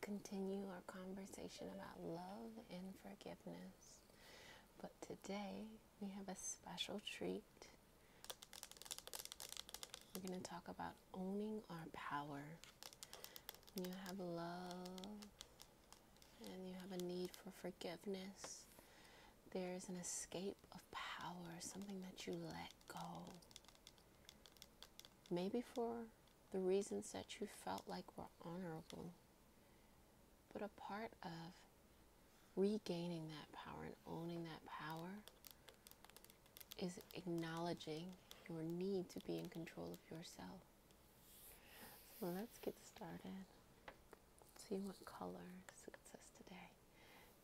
continue our conversation about love and forgiveness. But today we have a special treat. We're going to talk about owning our power. When you have love and you have a need for forgiveness, there's an escape of power, something that you let go. Maybe for the reasons that you felt like were honorable. But a part of regaining that power and owning that power is acknowledging your need to be in control of yourself. So let's get started. See what color suits us today.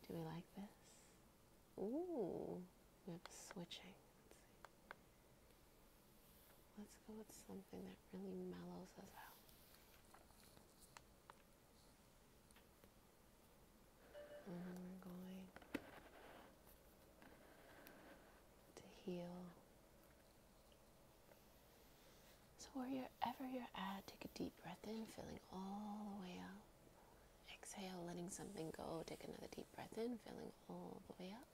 Do we like this? Ooh, we have switching. Let's go with something that really mellows us out. And then we're going to heal. So wherever you're at, take a deep breath in, filling all the way up. Exhale, letting something go. Take another deep breath in, filling all the way up.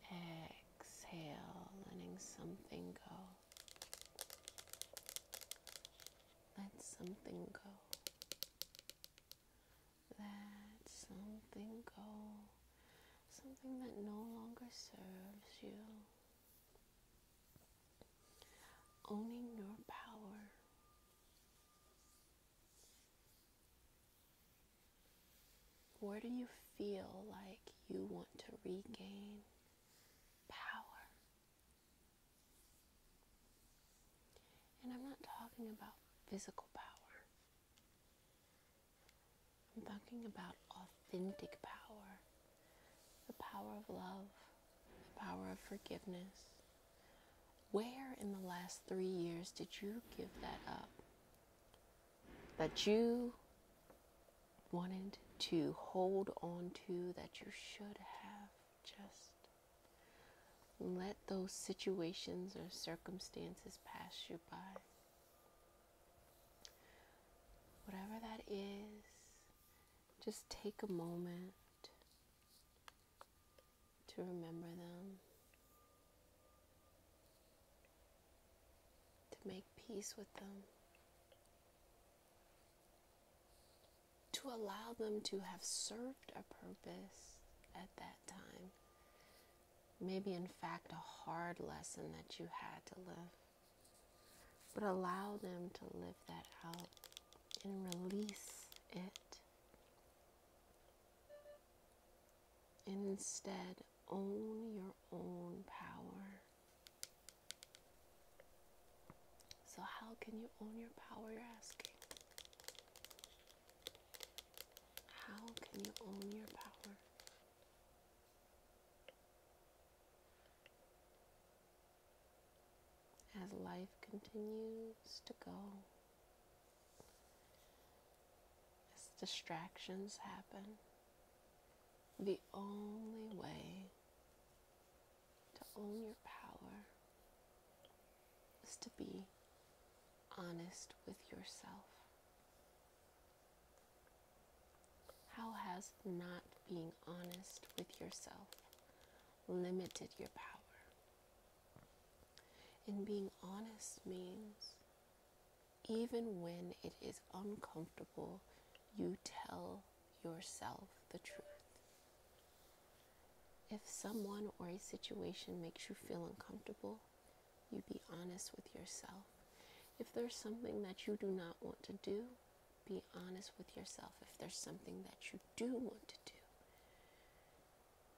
Exhale, letting something go. Let something go. Let something go. Something that no longer serves you. Owning your power. Where do you feel like you want to regain power? And I'm not talking about physical power. I'm talking about authentic power. The power of love. The power of forgiveness. Where in the last 3 years did you give that up? That you wanted to hold on to, that you should have just let those situations or circumstances pass you by. Whatever that is, just take a moment to remember them, to make peace with them, to allow them to have served a purpose at that time. Maybe in fact a hard lesson that you had to live. But allow them to live that out and release it. And instead, own your own power. So how can you own your power, you're asking? How can you own your power? As life continues to go, as distractions happen, the only way to own your power is to be honest with yourself. How has not being honest with yourself limited your power? And being honest means even when it is uncomfortable, you tell yourself the truth. If someone or a situation makes you feel uncomfortable, you be honest with yourself. If there's something that you do not want to do, be honest with yourself. If there's something that you do want to do,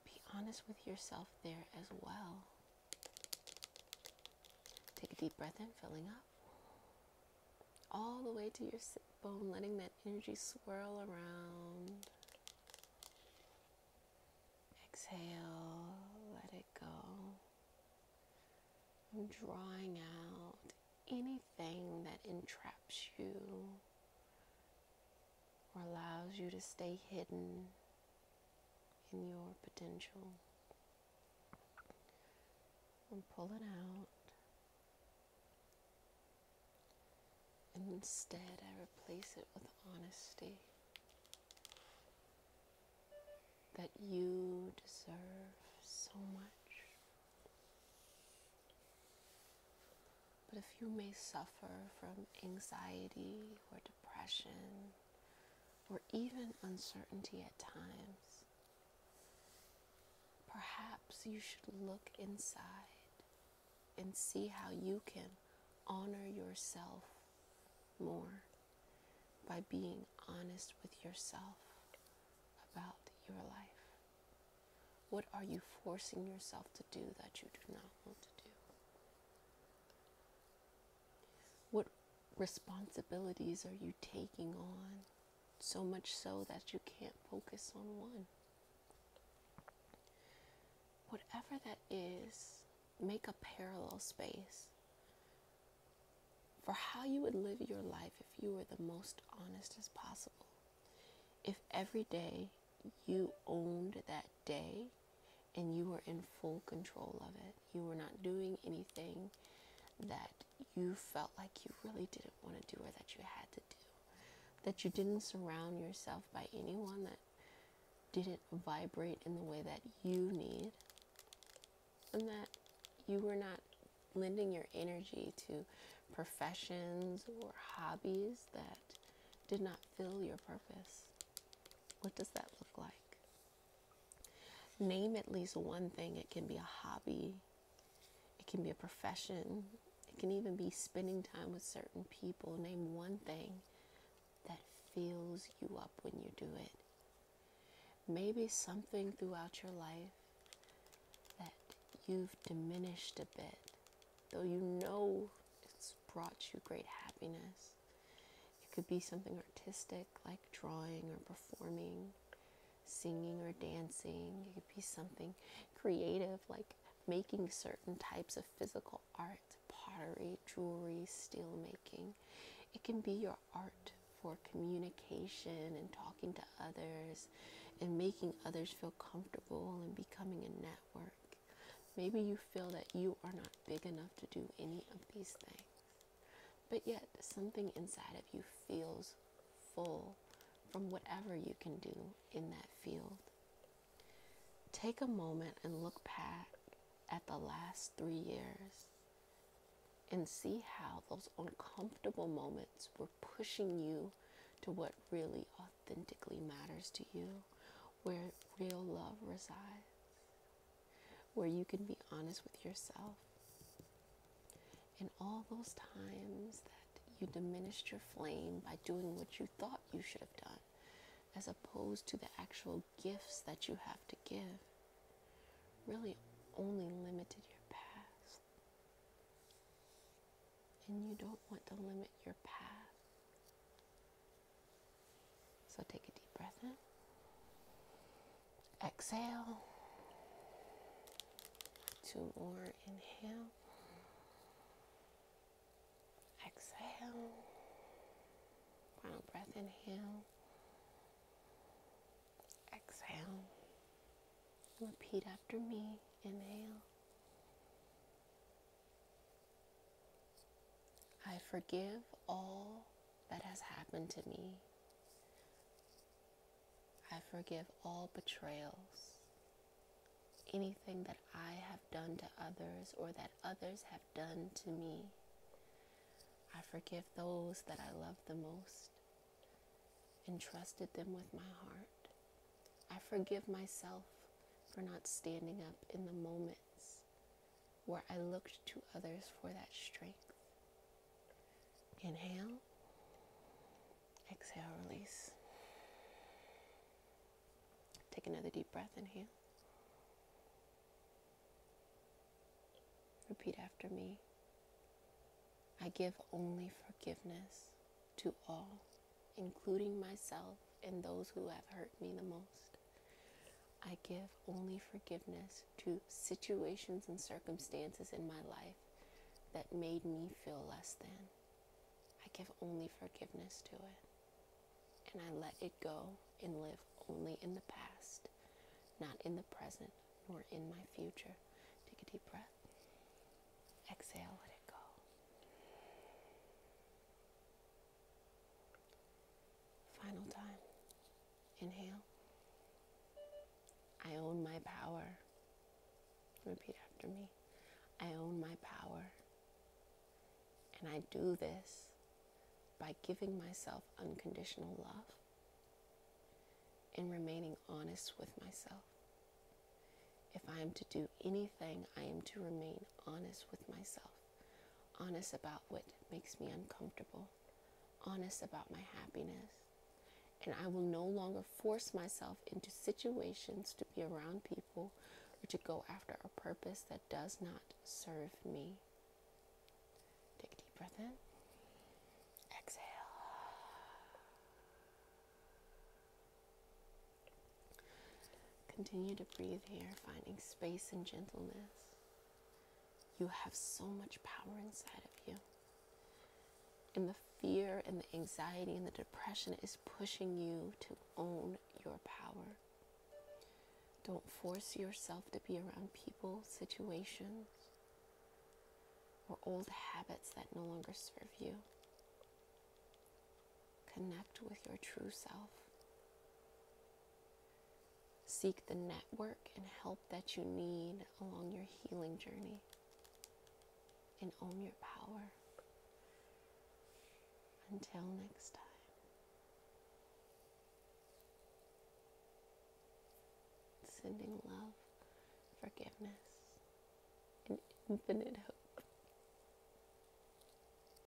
be honest with yourself there as well. Take a deep breath in, filling up. All the way to your sit bone, letting that energy swirl around. Exhale, let it go. And drawing out anything that entraps you or allows you to stay hidden in your potential. And pull it out. And instead, I replace it with honesty. that you deserve so much. But if you may suffer from anxiety or depression or even uncertainty at times, perhaps you should look inside and see how you can honor yourself more by being honest with yourself about your life. What are you forcing yourself to do that you do not want to do? What responsibilities are you taking on, so much so that you can't focus on one? Whatever that is, make a parallel space for how you would live your life if you were the most honest as possible. If every day you owned that day and you were in full control of it, you were not doing anything that you felt like you really didn't want to do or that you had to do, that you didn't surround yourself by anyone that didn't vibrate in the way that you need, and that you were not lending your energy to professions or hobbies that did not fill your purpose. What does that look like? Name at least one thing. It can be a hobby, it can be a profession, it can even be spending time with certain people. Name one thing that fills you up when you do it. Maybe something throughout your life that you've diminished a bit, though you know it's brought you great happiness. It could be something artistic like drawing or performing, singing or dancing. It could be something creative like making certain types of physical art, pottery, jewelry, steel making. It can be your art for communication and talking to others and making others feel comfortable and becoming a network. Maybe you feel that you are not big enough to do any of these things, but yet something inside of you feels full from whatever you can do in that field. Take a moment and look back at the last 3 years and see how those uncomfortable moments were pushing you to what really authentically matters to you, where real love resides, where you can be honest with yourself. And all those times that you diminished your flame by doing what you thought you should have done, as opposed to the actual gifts that you have to give, really only limited your past. And you don't want to limit your path. So take a deep breath in. Exhale. 2 more. Inhale. Exhale. Final breath. Inhale. Exhale. Repeat after me. Inhale. I forgive all that has happened to me. I forgive all betrayals. Anything that I have done to others or that others have done to me. I forgive those that I love the most and trusted them with my heart. I forgive myself for not standing up in the moments where I looked to others for that strength. Inhale. Exhale, release. Take another deep breath. Inhale. Repeat after me. I give only forgiveness to all, including myself and those who have hurt me the most. I give only forgiveness to situations and circumstances in my life that made me feel less than. I give only forgiveness to it. And I let it go and live only in the past, not in the present, nor in my future. Take a deep breath. Exhale, let it go. Final time. Inhale. I own my power. Repeat after me. I own my power. And I do this by giving myself unconditional love and remaining honest with myself. If I am to do anything, I am to remain honest with myself. Honest about what makes me uncomfortable. Honest about my happiness. And I will no longer force myself into situations to be around people or to go after a purpose that does not serve me. Take a deep breath in. Exhale. Continue to breathe here, finding space and gentleness. You have so much power inside of you. And the fear and the anxiety and the depression is pushing you to own your power. Don't force yourself to be around people, situations, or old habits that no longer serve you. Connect with your true self. Seek the network and help that you need along your healing journey. And own your power. Until next time. Sending love, forgiveness, and infinite hope.